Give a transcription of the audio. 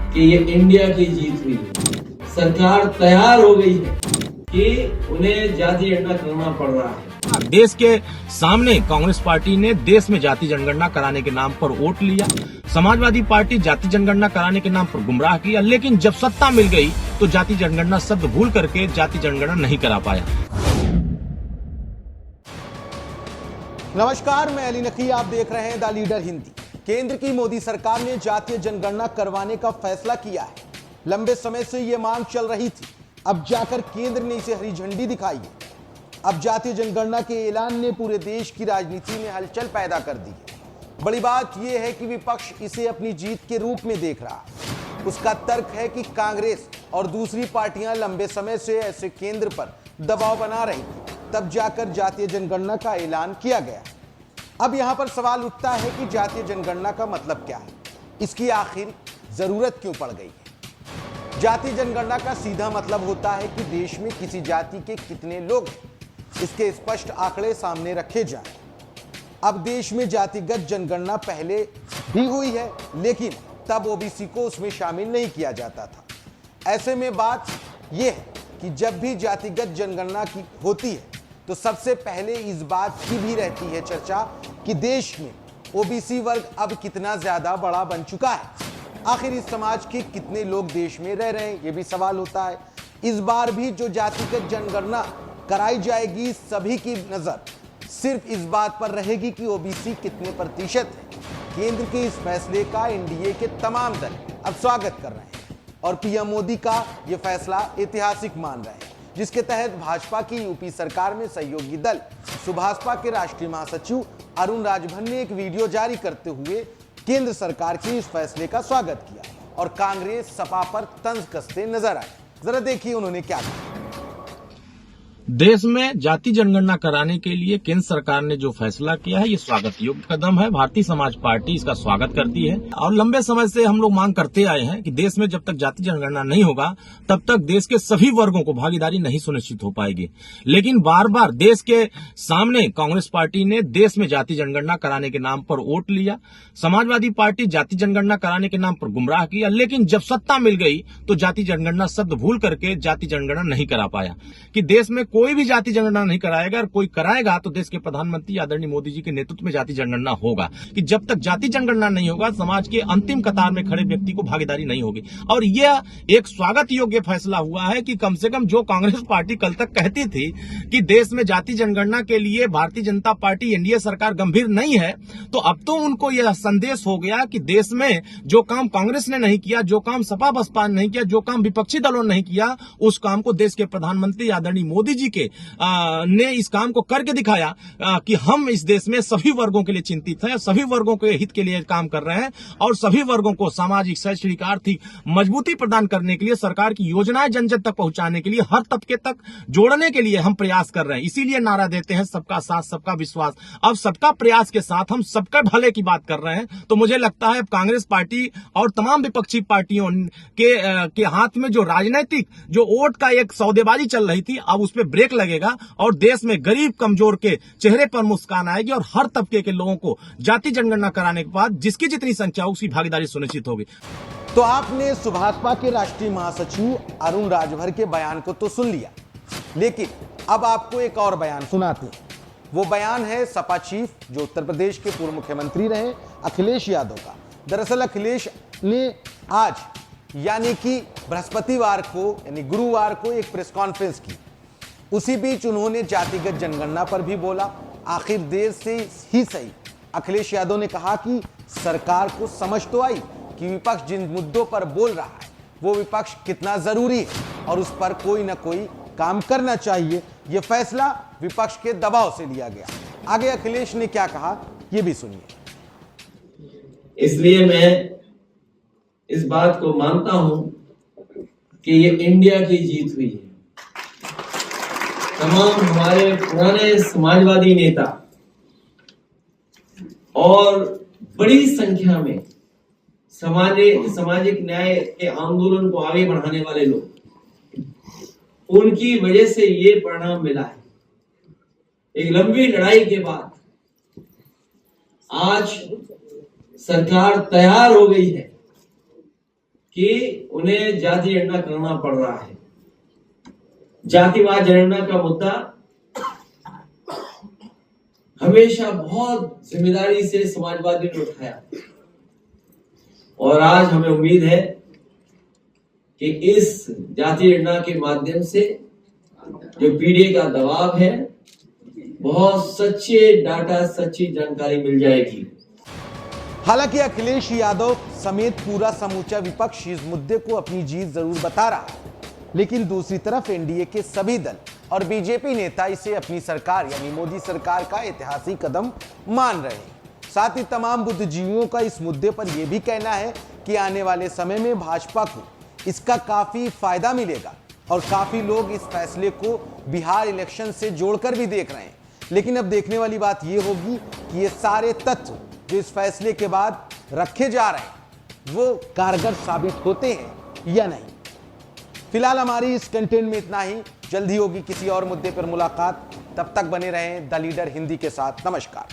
कि ये इंडिया की जीत हुई है। सरकार तैयार हो गई है कि उन्हें जाति जनगणना करना पड़ रहा है। देश के सामने कांग्रेस पार्टी ने देश में जाति जनगणना कराने के नाम पर वोट लिया। समाजवादी पार्टी जाति जनगणना कराने के नाम पर गुमराह किया, लेकिन जब सत्ता मिल गई तो जाति जनगणना शब्द भूल करके जाति जनगणना नहीं करा पाया। नमस्कार, मैं अली नकी, आप देख रहे हैं द लीडर हिंदी। केंद्र की मोदी सरकार ने जातीय जनगणना करवाने का फैसला किया है। लंबे समय से यह मांग चल रही थी, अब जाकर केंद्र ने इसे हरी झंडी दिखाई है। अब जातीय जनगणना के ऐलान ने पूरे देश की राजनीति में हलचल पैदा कर दी है। बड़ी बात यह है कि विपक्ष इसे अपनी जीत के रूप में देख रहा है। उसका तर्क है कि कांग्रेस और दूसरी पार्टियां लंबे समय से ऐसे केंद्र पर दबाव बना रही थी, तब जाकर जातीय जनगणना का ऐलान किया गया। अब यहां पर सवाल उठता है कि जातीय जनगणना का मतलब क्या है, इसकी आखिर जरूरत क्यों पड़ गई है। जातीय जनगणना का सीधा मतलब होता है कि देश में किसी जाति के कितने लोग हैं, इसके स्पष्ट आंकड़े सामने रखे जाएं। अब देश में जातिगत जनगणना पहले भी हुई है, लेकिन तब ओबीसी को उसमें शामिल नहीं किया जाता था। ऐसे में बात यह है कि जब भी जातिगत जनगणना की होती है तो सबसे पहले इस बात की भी रहती है चर्चा कि देश में ओबीसी वर्ग अब कितना ज्यादा बड़ा बन चुका है। आखिर इस समाज के कितने लोग देश में रह रहे हैं, ये भी सवाल होता है। इस बार भी जो जातिगत जनगणना कराई जाएगी, सभी की नजर सिर्फ इस बात पर रहेगी कि ओबीसी कितने प्रतिशत है। केंद्र के इस फैसले का एनडीए के तमाम दल अब स्वागत कर रहे हैं और पीएम मोदी का यह फैसला ऐतिहासिक मान रहे हैं, जिसके तहत भाजपा की यूपी सरकार में सहयोगी दल सुभाषपा के राष्ट्रीय महासचिव अरुण राजभर ने एक वीडियो जारी करते हुए केंद्र सरकार के इस फैसले का स्वागत किया और कांग्रेस सपा पर तंज कसते नजर आए। जरा देखिए उन्होंने क्या कहा। देश में जाति जनगणना कराने के लिए केंद्र सरकार ने जो फैसला किया है, ये स्वागत योग्य कदम है। भारतीय समाज पार्टी इसका स्वागत करती है और लंबे समय से हम लोग मांग करते आए हैं कि देश में जब तक जाति जनगणना नहीं होगा तब तक देश के सभी वर्गों को भागीदारी नहीं सुनिश्चित हो पाएगी। लेकिन बार बार देश के सामने कांग्रेस पार्टी ने देश में जाति जनगणना कराने के नाम पर वोट लिया। समाजवादी पार्टी जाति जनगणना कराने के नाम पर गुमराह किया, लेकिन जब सत्ता मिल गई तो जाति जनगणना शब्द भूल करके जाति जनगणना नहीं करा पाया। कि देश में कोई भी जाति जनगणना नहीं कराएगा और कोई कराएगा तो देश के प्रधानमंत्री आदरणीय मोदी जी के नेतृत्व में जाति जनगणना होगा। कि जब तक जाति जनगणना नहीं होगा, समाज के अंतिम कतार में खड़े व्यक्ति को भागीदारी नहीं होगी। और यह एक स्वागत योग्य फैसला हुआ है कि कम से कम जो कांग्रेस पार्टी कल तक कहती थी कि देश में जाति जनगणना के लिए भारतीय जनता पार्टी एनडीए सरकार गंभीर नहीं है, तो अब तो उनको यह संदेश हो गया कि देश में जो काम कांग्रेस ने नहीं किया, जो काम सपा बसपा ने नहीं किया, जो काम विपक्षी दलों ने नहीं किया, उस काम को देश के प्रधानमंत्री आदरणीय मोदी जी के ने इस काम को करके दिखाया कि हम इस देश में सभी वर्गों के लिए चिंतित हैं, सभी वर्गों के हित के लिए काम कर रहे हैं और सभी वर्गों को सामाजिक, शैक्षणिक, आर्थिक मजबूती प्रदान करने के लिए, सरकार की योजनाएं जन जन तक पहुंचाने के लिए, हर तबके तक जोड़ने के लिए हम प्रयास कर रहे हैं। इसीलिए नारा देते हैं सबका साथ सबका विश्वास। अब सबका प्रयास के साथ हम सबका भले की बात कर रहे हैं। तो मुझे लगता है कांग्रेस पार्टी और तमाम विपक्षी पार्टियों के हाथ में जो राजनीतिक जो वोट का एक सौदेबाजी चल रही थी, अब उस पर ब्रेक लगेगा और देश में गरीब कमजोर के चेहरे पर मुस्कान आएगी और हर तबके के लोगों को जाति जनगणना कराने के बाद जिसकी जितनी संख्या उसकी भागीदारी सुनिश्चित होगी। तो आपने सुभाषपा के राष्ट्रीय महासचिव अरुण राजभर के बयान को तो सुन लिया, लेकिन अब आपको एक और बयान सुनाते हैं। वो बयान है सपा चीफ जो उत्तर प्रदेश के पूर्व मुख्यमंत्री रहे अखिलेश यादव का। दरअसल अखिलेश ने आज यानी कि बृहस्पतिवार को यानी गुरुवार को एक प्रेस कॉन्फ्रेंस की। उसी बीच उन्होंने जातिगत जनगणना पर भी बोला। आखिर देर से ही सही, अखिलेश यादव ने कहा कि सरकार को समझ तो आई कि विपक्ष जिन मुद्दों पर बोल रहा है वो विपक्ष कितना जरूरी है और उस पर कोई ना कोई काम करना चाहिए। यह फैसला विपक्ष के दबाव से लिया गया। आगे अखिलेश ने क्या कहा, यह भी सुनिए। इसलिए मैं इस बात को मानता हूं कि ये इंडिया की जीत हुई है। तमाम हमारे पुराने समाजवादी नेता और बड़ी संख्या में सामाजिक न्याय के आंदोलन को आगे बढ़ाने वाले लोग, उनकी वजह से ये परिणाम मिला है। एक लंबी लड़ाई के बाद आज सरकार तैयार हो गई है कि उन्हें जाति जनगणना करना पड़ रहा है। जातिवाद जनगणना का मुद्दा हमेशा बहुत जिम्मेदारी से समाजवादियों ने उठाया और आज हमें उम्मीद है कि इस जाति जनगणना के माध्यम से जो पीढ़ी का दबाव है, बहुत सच्चे डाटा, सच्ची जानकारी मिल जाएगी। हालांकि अखिलेश यादव समेत पूरा समूचा विपक्ष इस मुद्दे को अपनी जीत जरूर बता रहा है, लेकिन दूसरी तरफ एनडीए के सभी दल और बीजेपी नेता इसे अपनी सरकार यानी मोदी सरकार का ऐतिहासिक कदम मान रहे हैं। साथ ही तमाम बुद्धिजीवियों का इस मुद्दे पर यह भी कहना है कि आने वाले समय में भाजपा को इसका काफी फायदा मिलेगा और काफी लोग इस फैसले को बिहार इलेक्शन से जोड़कर भी देख रहे हैं। लेकिन अब देखने वाली बात यह होगी कि ये सारे तत्व जो इस फैसले के बाद रखे जा रहे हैं वो कारगर साबित होते हैं या नहीं। फिलहाल हमारी इस कंटेंट में इतना ही। जल्दी होगी किसी और मुद्दे पर मुलाकात। तब तक बने रहें द लीडर हिंदी के साथ। नमस्कार।